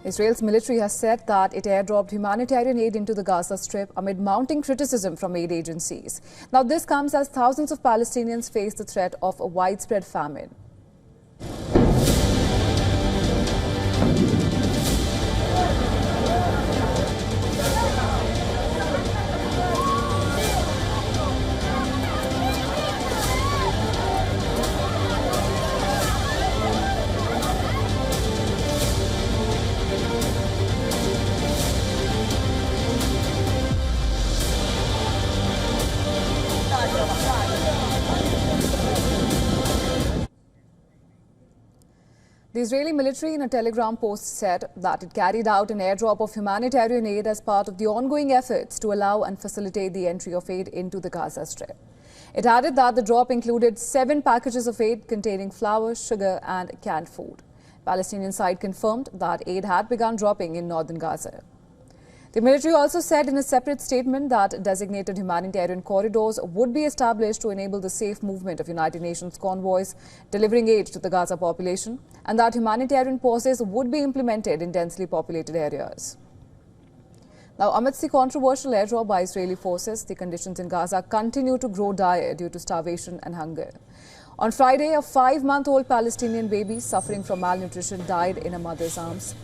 Israel's military has said that it airdropped humanitarian aid into the Gaza Strip amid mounting criticism from aid agencies. Now, this comes as thousands of Palestinians face the threat of a widespread famine. The Israeli military in a telegram post said that it carried out an airdrop of humanitarian aid as part of the ongoing efforts to allow and facilitate the entry of aid into the Gaza Strip. It added that the drop included 7 packages of aid containing flour, sugar and canned food. Palestinian side confirmed that aid had begun dropping in northern Gaza. The military also said in a separate statement that designated humanitarian corridors would be established to enable the safe movement of United Nations convoys delivering aid to the Gaza population, and that humanitarian pauses would be implemented in densely populated areas. Now, amidst the controversial airdrop by Israeli forces, the conditions in Gaza continue to grow dire due to starvation and hunger. On Friday, a 5-month-old Palestinian baby suffering from malnutrition died in a mother's arms.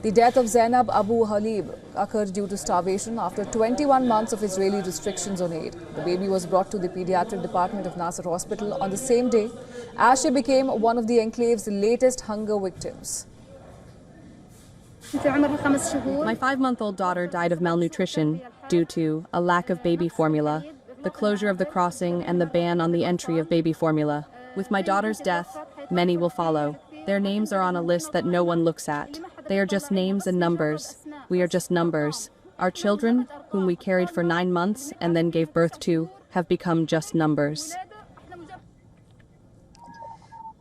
The death of Zainab Abu Halib occurred due to starvation after 21 months of Israeli restrictions on aid. The baby was brought to the pediatric department of Nasser Hospital on the same day, as she became one of the enclave's latest hunger victims. My 5-month-old daughter died of malnutrition due to a lack of baby formula, the closure of the crossing, and the ban on the entry of baby formula. With my daughter's death, many will follow. Their names are on a list that no one looks at. They are just names and numbers. We are just numbers. Our children, whom we carried for 9 months and then gave birth to, have become just numbers.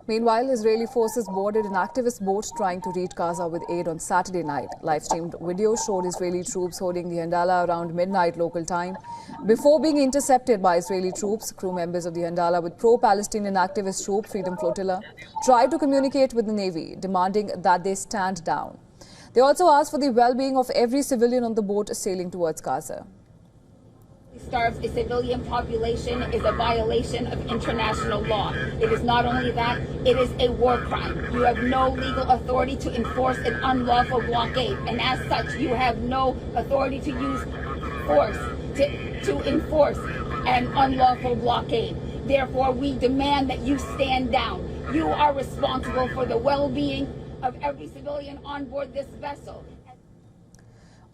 Meanwhile, Israeli forces boarded an activist boat trying to reach Gaza with aid on Saturday night. Live-streamed video showed Israeli troops holding the Handala around midnight local time. Before being intercepted by Israeli troops, crew members of the Handala with pro-Palestinian activist troop Freedom Flotilla tried to communicate with the Navy, demanding that they stand down. They also asked for the well-being of every civilian on the boat sailing towards Gaza. Starves a civilian population is a violation of international law. It is not only that, it is a war crime. You have no legal authority to enforce an unlawful blockade, and as such, you have no authority to use force to enforce an unlawful blockade. Therefore, we demand that you stand down. You are responsible for the well-being of every civilian on board this vessel.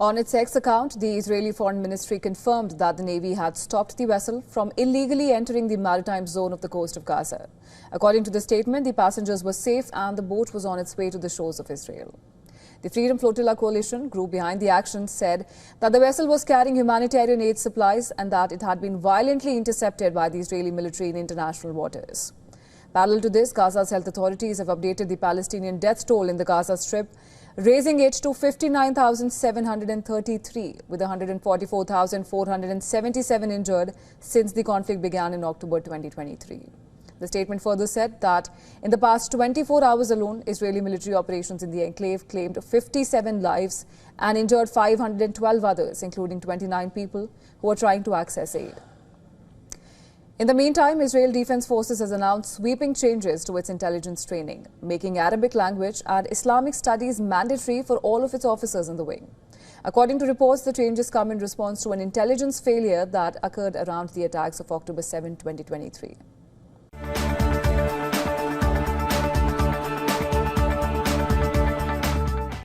On its X account, the Israeli Foreign Ministry confirmed that the Navy had stopped the vessel from illegally entering the maritime zone of the coast of Gaza. According to the statement, the passengers were safe and the boat was on its way to the shores of Israel. The Freedom Flotilla coalition, group behind the action, said that the vessel was carrying humanitarian aid supplies and that it had been violently intercepted by the Israeli military in international waters. Parallel to this, Gaza's health authorities have updated the Palestinian death toll in the Gaza Strip, raising it to 59,733, with 144,477 injured since the conflict began in October 2023. The statement further said that in the past 24 hours alone, Israeli military operations in the enclave claimed 57 lives and injured 512 others, including 29 people who were trying to access aid. In the meantime, Israel Defense Forces has announced sweeping changes to its intelligence training, making Arabic language and Islamic studies mandatory for all of its officers in the wing. According to reports, the changes come in response to an intelligence failure that occurred around the attacks of October 7, 2023.